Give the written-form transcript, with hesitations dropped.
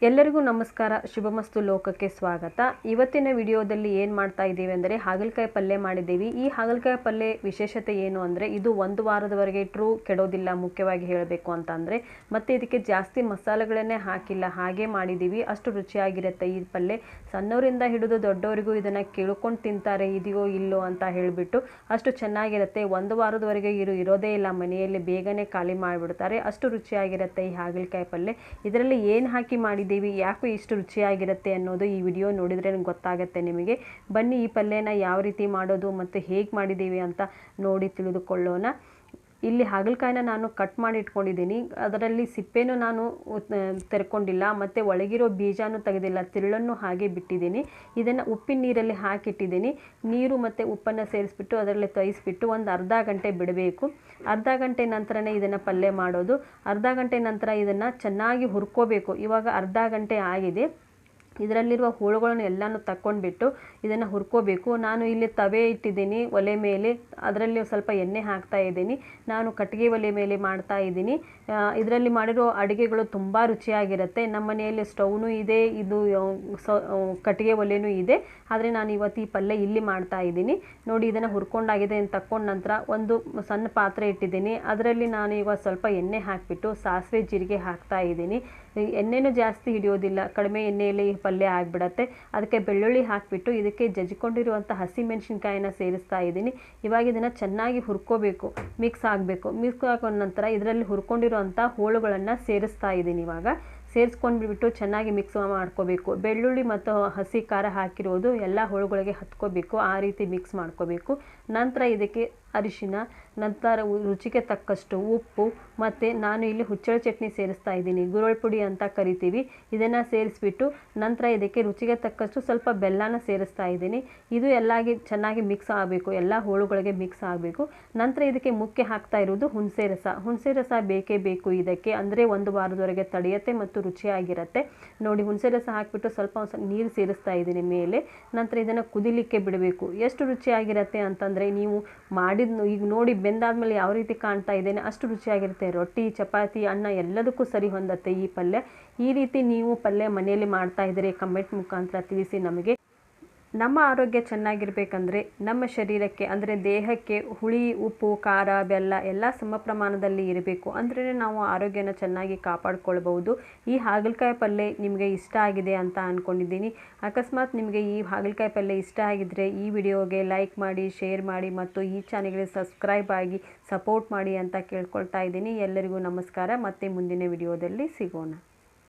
ಎಲ್ಲರಿಗೂ ನಮಸ್ಕಾರ. ಶುಭಮಸ್ತು ಲೋಕಕ್ಕೆ ಸ್ವಾಗತ. ಇವತ್ತಿನ ವಿಡಿಯೋದಲ್ಲಿ ಏನು ಮಾಡ್ತಾ ಇದ್ದೀವಿ ಅಂದರೆ ಹಾಗಲಕಾಯಿ ಪಲ್ಯ ಮಾಡಿದ್ದೀವಿ. ಈ ಹಾಗಲಕಾಯಿ ಪಲ್ಯ ವಿಶೇಷತೆ ಏನು ಅಂದರೆ ಇದು ಒಂದು ವಾರದವರೆಗೆ ಇಟ್ಟರೂ ಕೆಡೋದಿಲ್ಲ, ಮುಖ್ಯವಾಗಿ ಹೇಳಬೇಕು ಅಂತ ಅಂದರೆ. ಮತ್ತು ಇದಕ್ಕೆ ಜಾಸ್ತಿ ಮಸಾಲೆಗಳನ್ನೇ ಹಾಕಿಲ್ಲ, ಹಾಗೆ ಮಾಡಿದ್ದೀವಿ. ಅಷ್ಟು ರುಚಿಯಾಗಿರುತ್ತೆ ಈ ಪಲ್ಯ. ಸಣ್ಣವರಿಂದ ಹಿಡಿದು ದೊಡ್ಡವರಿಗೂ ಇದನ್ನು ಕೇಳ್ಕೊಂಡು ತಿಂತಾರೆ, ಇದೆಯೋ ಇಲ್ಲೋ ಅಂತ ಹೇಳಿಬಿಟ್ಟು. ಅಷ್ಟು ಚೆನ್ನಾಗಿರುತ್ತೆ. ಒಂದು ವಾರದವರೆಗೆ ಇರೋದೇ ಇಲ್ಲ ಮನೆಯಲ್ಲಿ, ಬೇಗನೆ ಖಾಲಿ ಮಾಡಿಬಿಡ್ತಾರೆ. ಅಷ್ಟು ರುಚಿಯಾಗಿರುತ್ತೆ ಈ ಹಾಗಲಕಾಯಿ ಪಲ್ಯ. ಇದರಲ್ಲಿ ಏನು ಹಾಕಿ ಮಾಡಿದ್ದೀವಿ, ಯಾಕೆ ಇಷ್ಟು ರುಚಿಯಾಗಿರುತ್ತೆ ಅನ್ನೋದು ಈ ವಿಡಿಯೋ ನೋಡಿದರೆ ಗೊತ್ತಾಗುತ್ತೆ ನಿಮಗೆ. ಬನ್ನಿ ಈ ಪಲ್ಯನ ಯಾವ ರೀತಿ ಮಾಡೋದು ಮತ್ತು ಹೇಗೆ ಮಾಡಿದ್ದೀವಿ ಅಂತ ನೋಡಿ ತಿಳಿದುಕೊಳ್ಳೋಣ. ಇಲ್ಲಿ ಹಾಗಲಕಾಯಿನ ನಾನು ಕಟ್ ಮಾಡಿ ಇಟ್ಕೊಂಡಿದ್ದೀನಿ. ಅದರಲ್ಲಿ ಸಿಪ್ಪೆನೂ ನಾನು ತೆರ್ಕೊಂಡಿಲ್ಲ ಮತ್ತು ಒಳಗಿರೋ ಬೀಜನೂ ತೆಗೆದಿಲ್ಲ, ತಿರುಳನ್ನು ಹಾಗೆ ಬಿಟ್ಟಿದ್ದೀನಿ. ಇದನ್ನು ಉಪ್ಪಿನ ನೀರಲ್ಲಿ ಹಾಕಿಟ್ಟಿದ್ದೀನಿ. ನೀರು ಮತ್ತು ಉಪ್ಪನ್ನು ಸೇರಿಸ್ಬಿಟ್ಟು ಅದರಲ್ಲಿ ತೋಯಿಸ್ಬಿಟ್ಟು ಒಂದು ಅರ್ಧ ಗಂಟೆ ಬಿಡಬೇಕು. ಅರ್ಧ ಗಂಟೆ ನಂತರನೇ ಇದನ್ನು ಪಲ್ಯ ಮಾಡೋದು. ಅರ್ಧ ಗಂಟೆ ನಂತರ ಇದನ್ನು ಚೆನ್ನಾಗಿ ಹುರ್ಕೋಬೇಕು. ಇವಾಗ ಅರ್ಧ ಗಂಟೆ ಆಗಿದೆ. ಇದರಲ್ಲಿರುವ ಹುಳುಗಳನ್ನು ಎಲ್ಲನೂ ತಕ್ಕೊಂಡ್ಬಿಟ್ಟು ಇದನ್ನು ಹುರ್ಕೋಬೇಕು. ನಾನು ಇಲ್ಲಿ ತವೆ ಇಟ್ಟಿದ್ದೀನಿ ಒಲೆ ಮೇಲೆ, ಅದರಲ್ಲಿ ಸ್ವಲ್ಪ ಎಣ್ಣೆ ಹಾಕ್ತಾ ಇದ್ದೀನಿ. ನಾನು ಕಟ್ಟಿಗೆ ಒಲೆ ಮೇಲೆ ಮಾಡ್ತಾ ಇದ್ದೀನಿ. ಇದರಲ್ಲಿ ಮಾಡಿರೋ ಅಡುಗೆಗಳು ತುಂಬ ರುಚಿಯಾಗಿರುತ್ತೆ. ನಮ್ಮ ಮನೆಯಲ್ಲಿ ಸ್ಟವ್ನೂ ಇದೆ, ಇದು ಕಟ್ಟಿಗೆ ಒಲೆನೂ ಇದೆ. ಆದರೆ ನಾನು ಇವತ್ತು ಈ ಪಲ್ಯ ಇಲ್ಲಿ ಮಾಡ್ತಾ ಇದ್ದೀನಿ. ನೋಡಿ, ಇದನ್ನು ಹುರ್ಕೊಂಡಾಗಿದೆ ಅಂತ ತಕ್ಕೊಂಡ ನಂತರ ಒಂದು ಸಣ್ಣ ಪಾತ್ರೆ ಇಟ್ಟಿದ್ದೀನಿ. ಅದರಲ್ಲಿ ನಾನು ಇವಾಗ ಸ್ವಲ್ಪ ಎಣ್ಣೆ ಹಾಕಿಬಿಟ್ಟು ಸಾಸಿವೆ ಜೀರಿಗೆ ಹಾಕ್ತಾ ಇದ್ದೀನಿ. ಎಣ್ಣೆನೂ ಜಾಸ್ತಿ ಹಿಡಿಯೋದಿಲ್ಲ, ಕಡಿಮೆ ಎಣ್ಣೆಯಲ್ಲಿ ಈ ಪಲ್ಯ ಆಗಿಬಿಡತ್ತೆ. ಅದಕ್ಕೆ ಬೆಳ್ಳುಳ್ಳಿ ಹಾಕಿಬಿಟ್ಟು ಇದಕ್ಕೆ ಜಜ್ಜಿಕೊಂಡಿರುವಂಥ ಹಸಿಮೆಣಸಿನ್ಕಾಯಿನ ಸೇರಿಸ್ತಾ ಇದ್ದೀನಿ. ಇವಾಗ ಇದನ್ನು ಚೆನ್ನಾಗಿ ಹುರ್ಕೋಬೇಕು, ಮಿಕ್ಸ್ ಆಗಬೇಕು. ಮಿಕ್ಸ್ ಹಾಕೊಂಡ ನಂತರ ಇದರಲ್ಲಿ ಹುರ್ಕೊಂಡಿರುವಂಥ ಹೋಳುಗಳನ್ನು ಸೇರಿಸ್ತಾ ಇದ್ದೀನಿ. ಇವಾಗ ಸೇರಿಸ್ಕೊಂಡ್ಬಿಟ್ಟು ಚೆನ್ನಾಗಿ ಮಿಕ್ಸ್ ಮಾಡ್ಕೋಬೇಕು. ಬೆಳ್ಳುಳ್ಳಿ ಮತ್ತು ಹಸಿ ಖಾರ ಹಾಕಿರೋದು ಎಲ್ಲ ಹೋಳುಗಳಿಗೆ ಹತ್ಕೋಬೇಕು, ಆ ರೀತಿ ಮಿಕ್ಸ್ ಮಾಡ್ಕೋಬೇಕು. ನಂತರ ಇದಕ್ಕೆ ಅರಿಶಿನ, ನಂತರ ರುಚಿಗೆ ತಕ್ಕಷ್ಟು ಉಪ್ಪು ಮತ್ತು ನಾನು ಇಲ್ಲಿ ಹುಚ್ಚಳ ಚಟ್ನಿ ಸೇರಿಸ್ತಾ ಇದ್ದೀನಿ, ಗುರಳ್ ಪುಡಿ ಅಂತ ಕರಿತೀವಿ. ಇದನ್ನು ಸೇರಿಸ್ಬಿಟ್ಟು ನಂತರ ಇದಕ್ಕೆ ರುಚಿಗೆ ತಕ್ಕಷ್ಟು ಸ್ವಲ್ಪ ಬೆಲ್ಲನ ಸೇರಿಸ್ತಾ ಇದ್ದೀನಿ. ಇದು ಚೆನ್ನಾಗಿ ಮಿಕ್ಸ್ ಆಗಬೇಕು, ಎಲ್ಲ ಹೋಳುಗಳಿಗೆ ಮಿಕ್ಸ್ ಆಗಬೇಕು. ನಂತರ ಇದಕ್ಕೆ ಮುಖ್ಯ ಹಾಕ್ತಾ ಇರೋದು ಹುಣಸೆ ರಸ. ಹುಣಸೆ ರಸ ಬೇಕೇ ಬೇಕು ಇದಕ್ಕೆ, ಅಂದರೆ ಒಂದು ವಾರದವರೆಗೆ ತಡೆಯುತ್ತೆ ಮತ್ತು ರುಚಿಯಾಗಿರುತ್ತೆ. ನೋಡಿ, ಹುಣಸೆ ರಸ ಹಾಕಿಬಿಟ್ಟು ಸ್ವಲ್ಪ ನೀರು ಸೇರಿಸ್ತಾ ಇದ್ದೀನಿ ಮೇಲೆ. ನಂತರ ಇದನ್ನು ಕುದಿಲಿಕ್ಕೆ ಬಿಡಬೇಕು. ಎಷ್ಟು ರುಚಿಯಾಗಿರುತ್ತೆ ಅಂತಂದರೆ, ನೀವು ಈಗ ನೋಡಿ ಬೆಂದಾದ್ಮೇಲೆ ಯಾವ ರೀತಿ ಕಾಣ್ತಾ ಇದ್ದೇನೆ ಅಷ್ಟು ರುಚಿಯಾಗಿರುತ್ತೆ. ರೊಟ್ಟಿ, ಚಪಾತಿ, ಅನ್ನ ಎಲ್ಲದಕ್ಕೂ ಸರಿ ಹೊಂದತ್ತೆ ಈ ಪಲ್ಯ. ಈ ರೀತಿ ನೀವು ಪಲ್ಯ ಮನೆಯಲ್ಲಿ ಮಾಡ್ತಾ ಇದ್ದರೆ ಕಮೆಂಟ್ ಮುಖಾಂತರ ತಿಳಿಸಿ ನಮಗೆ. ನಮ್ಮ ಆರೋಗ್ಯ ಚೆನ್ನಾಗಿರ್ಬೇಕಂದ್ರೆ ನಮ್ಮ ಶರೀರಕ್ಕೆ ಅಂದರೆ ದೇಹಕ್ಕೆ ಹುಳಿ, ಉಪ್ಪು, ಖಾರ, ಬೆಲ್ಲ ಎಲ್ಲ ಸಮ ಪ್ರಮಾಣದಲ್ಲಿ ಇರಬೇಕು. ಅಂದ್ರೆ ನಾವು ಆರೋಗ್ಯನ ಚೆನ್ನಾಗಿ ಕಾಪಾಡ್ಕೊಳ್ಬಹುದು. ಈ ಹಾಗಲಕಾಯಿ ಪಲ್ಯ ನಿಮಗೆ ಇಷ್ಟ ಆಗಿದೆ ಅಂತ ಅಂದ್ಕೊಂಡಿದ್ದೀನಿ. ಅಕಸ್ಮಾತ್ ನಿಮಗೆ ಈ ಹಾಗಲಕಾಯಿ ಪಲ್ಯ ಇಷ್ಟ ಆಗಿದ್ದರೆ ಈ ವಿಡಿಯೋಗೆ ಲೈಕ್ ಮಾಡಿ, ಶೇರ್ ಮಾಡಿ ಮತ್ತು ಈ ಚಾನೆಲ್ಗೆ ಸಬ್ಸ್ಕ್ರೈಬ್ ಆಗಿ ಸಪೋರ್ಟ್ ಮಾಡಿ ಅಂತ ಕೇಳ್ಕೊಳ್ತಾ ಇದ್ದೀನಿ. ಎಲ್ಲರಿಗೂ ನಮಸ್ಕಾರ. ಮತ್ತೆ ಮುಂದಿನ ವಿಡಿಯೋದಲ್ಲಿ ಸಿಗೋಣ.